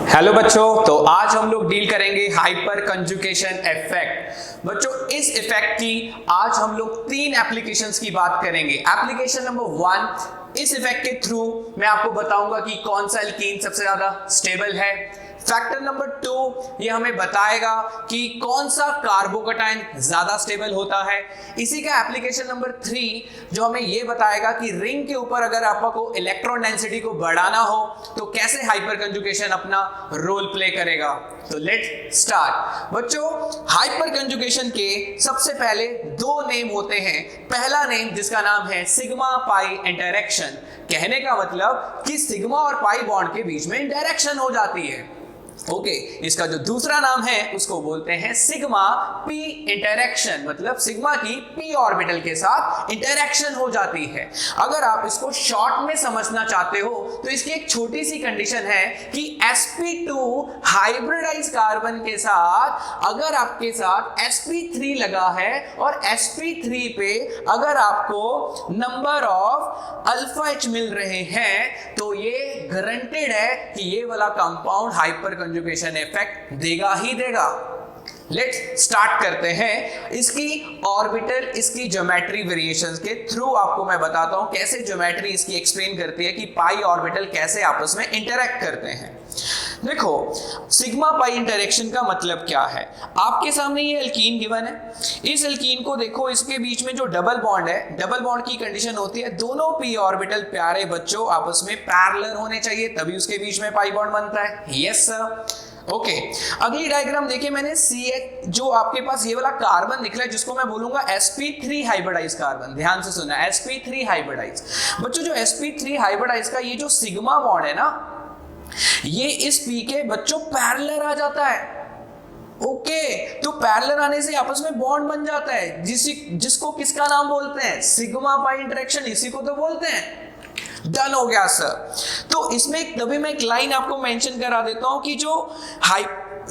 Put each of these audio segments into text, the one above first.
Hello बच्चों, तो आज हम लोग डील करेंगे हाइपर कंजुगेशन इफेक्ट। बच्चों, इस इफेक्ट की आज हम लोग 3 एप्लीकेशंस की बात करेंगे। एप्लीकेशन नंबर 1, इस इफेक्ट के थ्रू मैं आपको बताऊंगा कि कौन सा एल्कीन सबसे ज्यादा स्टेबल है। फैक्टर नंबर 2, ये हमें बताएगा कि कौन सा कार्बोकैटायन ज्यादा स्टेबल होता है। इसी का एप्लीकेशन नंबर 3 जो हमें ये बताएगा कि रिंग के ऊपर अगर आपको इलेक्ट्रॉन डेंसिटी को बढ़ाना हो तो कैसे हाइपर कंजुगेशन अपना रोल प्ले करेगा। तो लेट्स स्टार्ट। बच्चों, हाइपर कंजुगेशन के सबसे पहले 2 नेम होते हैं। पहला नेम जिसका नाम है सिग्मा पाई इंटरैक्शन। कहने का मतलब कि सिग्मा और पाई बॉन्ड के बीच में इंटरैक्शन हो जाती है। ओके, इसका जो दूसरा नाम है उसको बोलते हैं सिग्मा पी इंटरैक्शन, मतलब सिग्मा की पी ऑर्बिटल के साथ इंटरैक्शन हो जाती है। अगर आप इसको शॉर्ट में समझना चाहते हो तो इसकी एक छोटी सी कंडीशन है कि sp2 हाइब्रिडाइज कार्बन के साथ अगर आपके साथ sp3 लगा है और sp3 पे अगर आपको नंबर ऑफ अल्फा H मिल रहे हैं तो ये गारंटेड है कि ये वाला कंपाउंड हाइपर कंजुगेशन इफेक्ट देगा ही देगा। लेट्स स्टार्ट करते हैं। इसकी ऑर्बिटल, इसकी ज्योमेट्री वेरिएशंस के थ्रू आपको मैं बताता हूं कैसे ज्योमेट्री इसकी एक्सप्लेन करती है कि पाई ऑर्बिटल कैसे आपस में इंटरैक्ट करते हैं। देखो, सिग्मा पाई इंटरेक्शन का मतलब क्या है। आपके सामने ये एल्कीन गिवन है। इस एल्कीन को देखो, इसके बीच में जो डबल बॉन्ड है, डबल बॉन्ड की कंडीशन होती है दोनों पी ऑर्बिटल प्यारे बच्चों आपस में पैरेलल होने चाहिए, तभी उसके बीच में पाई बॉन्ड बनता है। Yes sir. ओके, अगली डायग्राम देखिए मैंने CH, जो आपके पास ये वाला कार्बन दिख रहा है जिसको मैं बोलूंगा sp3 हाइब्रिडाइज कार्बन। ध्यान से सुनना, sp3 हाइब्रिडाइज। बच्चों, जो sp3 हाइब्रिडाइज का ये जो सिग्मा बॉन्ड है ना, ये इस पी के बच्चों पैरेलल आ जाता है। ओके, तो पैरेलल आने से आपस में बॉन्ड बन जाता है, जिसको किसका नाम बोलते हैं, सिग्मा पाई इंटरेक्शन, इसी को तो बोलते हैं। डन हो गया सर। तो इसमें तभी मैं एक लाइन आपको मेंशन करा देता हूं कि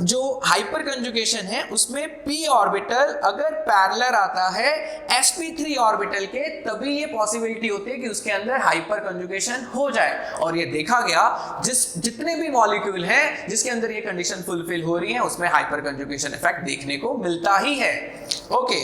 जो हाइपर कंजुगेशन है उसमें p ऑर्बिटल अगर पैरेलल आता है sp3 ऑर्बिटल के, तभी ये पॉसिबिलिटी होती है कि उसके अंदर हाइपर कंजुगेशन हो जाए। और ये देखा गया जितने भी मॉलिक्यूल हैं जिसके अंदर ये कंडीशन फुलफिल हो रही है उसमें हाइपर कंजुगेशन इफेक्ट देखने को मिलता ही है। ओके,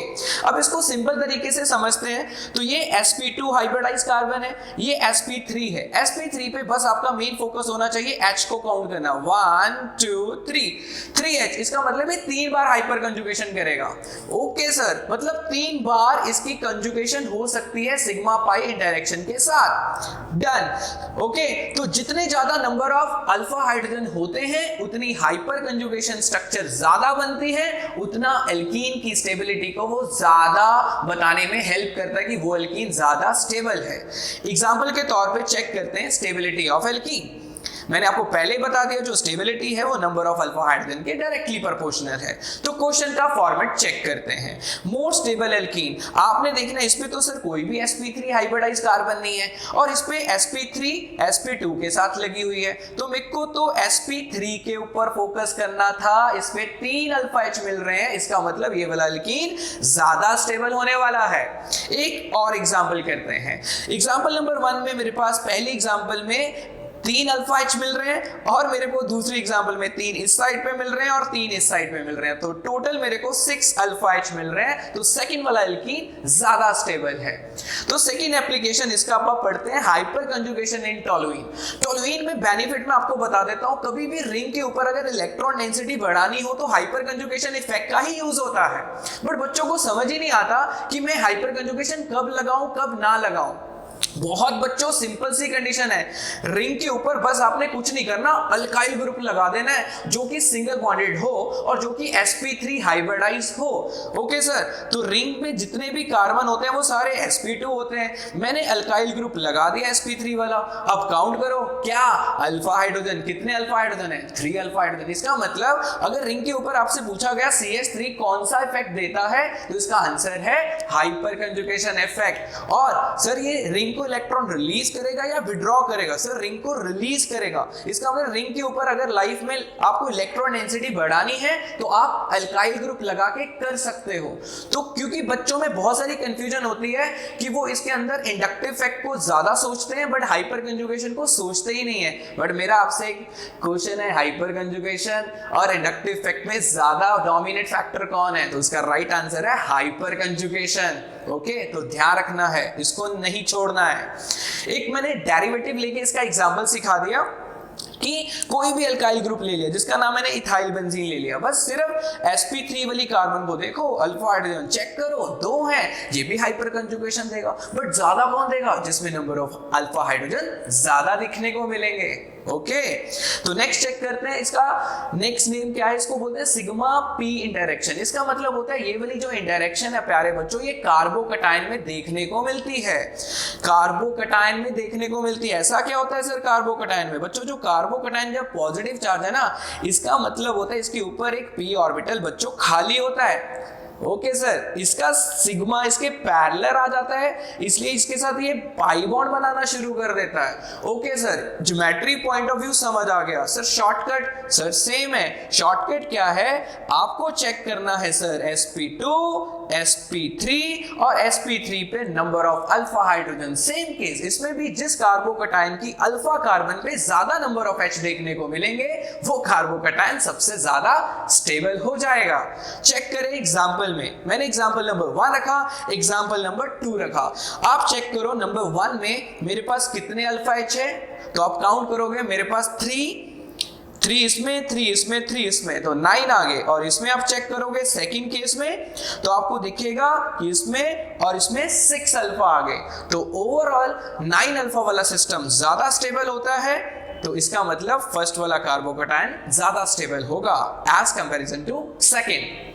अब इसको सिंपल तरीके से समझते हैं। तो ये sp2 हाइब्रिडाइज कार्बन है, ये sp3 है। sp3 पे बस आपका मेन फोकस होना चाहिए H को काउंट करना। 1 2 3H, इसका मतलब है 3 बार हाइपर कंजुगेशन करेगा। ओके सर, मतलब 3 बार इसकी कंजुगेशन हो सकती है सिग्मा पाई इंटरेक्शन के साथ। डन। ओके, तो जितने ज्यादा नंबर ऑफ अल्फा हाइड्रोजन होते हैं उतनी हाइपर कंजुगेशन स्ट्रक्चर ज्यादा बनती है, उतना एल्कीन की स्टेबिलिटी को वो ज्यादा बताने में हेल्प करता है कि वो एल्कीन ज्यादा स्टेबल है। एग्जांपल के तौर पे चेक करते हैं स्टेबिलिटी ऑफ एल्कीन। मैंने आपको पहले ही बता दिया जो स्टेबिलिटी है वो नंबर ऑफ अल्फा हाइड्रोजन के डायरेक्टली प्रोपोर्शनल है। तो क्वेश्चन का फॉर्मेट चेक करते हैं। मोर स्टेबल एल्कीन, आपने देखना इस पे तो सर कोई भी sp3 हाइब्रिडाइज कार्बन नहीं है और इस पे sp3 sp2 के साथ लगी हुई है, तो मेरे को तो sp3 के ऊपर फोकस करना था। इस पे 3 अल्फा H मिल रहे हैं, इसका मतलब ये वाला एल्कीन ज्यादा स्टेबल होने वाला है। एक और एग्जांपल करते हैं। एग्जांपल नंबर 1 में मेरे पास पहली एग्जांपल में 3 अल्फा H मिल रहे हैं और मेरे को दूसरी एग्जांपल में 3 इस साइड पे मिल रहे हैं और 3 इस साइड पे मिल रहे हैं, तो टोटल मेरे को 6 अल्फा H मिल रहे हैं। तो सेकंड वाला एल्कीन ज्यादा स्टेबल है। तो सेकंड एप्लीकेशन इसका आप पढ़ते हैं हाइपर कंजुगेशन इन टोलुइन। टोलुइन में बेनिफिट मैं आपको बता देता हूं, कभी भी रिंग के ऊपर अगर इलेक्ट्रॉन डेंसिटी बढ़ानी हो तो हाइपर कंजुगेशन इफेक्ट का ही यूज होता है। बट बच्चों को समझ ही नहीं आता कि मैं हाइपर कंजुगेशन कब लगाऊं कब ना लगाऊं। बहुत बच्चों सिंपल सी कंडीशन है, रिंग के ऊपर बस आपने कुछ नहीं करना, अल्काइल ग्रुप लगा देना है जो कि सिंगल बॉन्डेड हो और जो कि sp3 हाइब्रिडाइज हो। ओके सर, तो रिंग में जितने भी कार्बन होते हैं वो सारे sp2 होते हैं। मैंने अल्काइल ग्रुप लगा दिया sp3 वाला। अब काउंट करो क्या अल्फा हाइड्रोजन, कितने अल्फा हाइड्रोजन है, 3 अल्फा हाइड्रोजन। इसका मतलब अगर रिंग के ऊपर आपसे पूछा गया CH3 कौन सा इफेक्ट देता है तो इसका आंसर है हाइपर कंजुगेशन इफेक्ट। और सर ये रिंग को इलेक्ट्रॉन रिलीज करेगा या विड्रॉ करेगा? सर रिंग को रिलीज करेगा। इसका मतलब रिंग के ऊपर अगर लाइफ में आपको इलेक्ट्रॉन डेंसिटी बढ़ानी है तो आप अल्काइल ग्रुप लगा के कर सकते हो। तो क्योंकि बच्चों में बहुत सारी कंफ्यूजन होती है कि वो इसके अंदर इंडक्टिव इफेक्ट को ज्यादा सोचते हैं बट हाइपर कंजुगेशन को सोचते ही नहीं है। बट मेरा आपसे एक क्वेश्चन है, हाइपर कंजुगेशन और इंडक्टिव इफेक्ट में ज्यादा डोमिनेट फैक्टर कौन है? तो उसका राइट आंसर है हाइपर कंजुगेशन। ओके, तो ध्यान रखना है, इसको नहीं छोड़ना है। एक मैंने डेरिवेटिव लेके इसका एग्जांपल सिखा दिया कि कोई भी अल्काइल ग्रुप ले लिया जिसका नाम मैंने इथाइल बेंजीन ले लिया, बस सिर्फ sp3 वाली कार्बन को देखो, अल्फा हाइड्रोजन चेक करो, 2 है, ये भी हाइपर कंजुगेशन देगा। बट ज्यादा कौन देगा? जिसमें नंबर ऑफ अल्फा हाइड्रोजन ज्यादा दिखने को मिलेंगे। ओके, तो नेक्स्ट चेक करते हैं। इसका नेक्स्ट नेम क्या है? इसको बोलते हैं सिग्मा पी इंटरेक्शन। इसका मतलब होता है ये वाली जो इंटरेक्शन है प्यारे बच्चों, ये कार्बोकटायन में देखने को मिलती है। कार्बोकटायन में देखने को मिलती है। ऐसा क्या होता है सर कार्बोकटायन में? बच्चों जो कार्बोकटायन जब पॉजिटिव चार्ज है ना, इसका मतलब होता है इसके ऊपर एक पी ऑर्बिटल बच्चों खाली होता है। ओके सर, इसका सिग्मा इसके पैरेलल आ जाता है, इसलिए इसके साथ ये पाई बॉन्ड बनाना शुरू कर देता है। Okay sir, geometry point of view समझ आ गया। Sir shortcut? सर सेम है। शॉर्टकट क्या है? आपको चेक करना है सर sp2, sp3 और sp3 पे number of alpha hydrogen. Same case, इसमें भी जिस कार्बोकटायन की अल्फा कार्बन पे ज्यादा नंबर ऑफ H देखने को मिलेंगे वो कार्बोकटायन सबसे ज्यादा स्टेबल हो जाएगा। चेक करें एग्जांपल में, मैंने एग्जांपल नंबर 1 रखा, एग्जांपल नंबर 2 रखा। आप चेक करो नंबर 1 में मेरे पास कितने अल्फा H है, तो आप काउंट करोगे, मेरे पास 3 इसमें, 3 इसमें, 3 इसमें, तो 9 आ गए। और इसमें आप चेक करोगे सेकंड केस में, तो आपको दिखेगा कि इसमें और इसमें 6 अल्फा आ गए। तो ओवरऑल 9 अल्फा वाला सिस्टम ज्यादा स्टेबल होता है, तो इसका मतलब फर्स्ट वाला कार्बोकटायन ज्यादा स्टेबल होगा as comparison to second.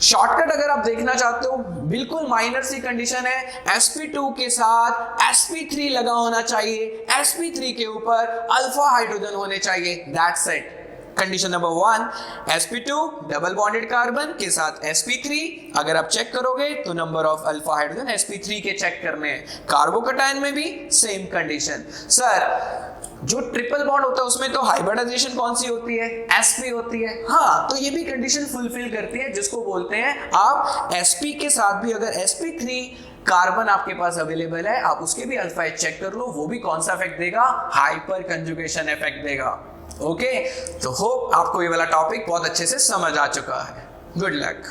Shortcut अगर आप देखना चाहते हो, बिल्कुल माइनर सी कंडीशन है, sp2 के साथ sp3 लगा होना चाहिए, sp3 के ऊपर अल्फा हाइड्रोजन होने चाहिए, that's it. Condition number 1, sp2 double bonded carbon के साथ sp3। अगर आप चेक करोगे तो number of alpha hydrogen sp3 के चेक करने हैं। कार्बोकटायन में भी सेम कंडीशन। सर जो ट्रिपल बॉन्ड होता है उसमें तो हाइब्रिडाइजेशन कौन सी होती है? sp होती है। हाँ, तो ये भी कंडीशन फुलफिल करती है, जिसको बोलते हैं आप sp के साथ भी अगर sp3 कार्बन आपके पास अवेलेबल है, आप उसके भी अल्फा H चेक कर लो, वो भी कौन सा इफेक्ट देगा? हाइपर कंजुगेशन इफेक्ट देगा। ओके, तो होप आपको ये वाला टॉपिक बहुत अच्छे से समझ आ चुका है। Good luck.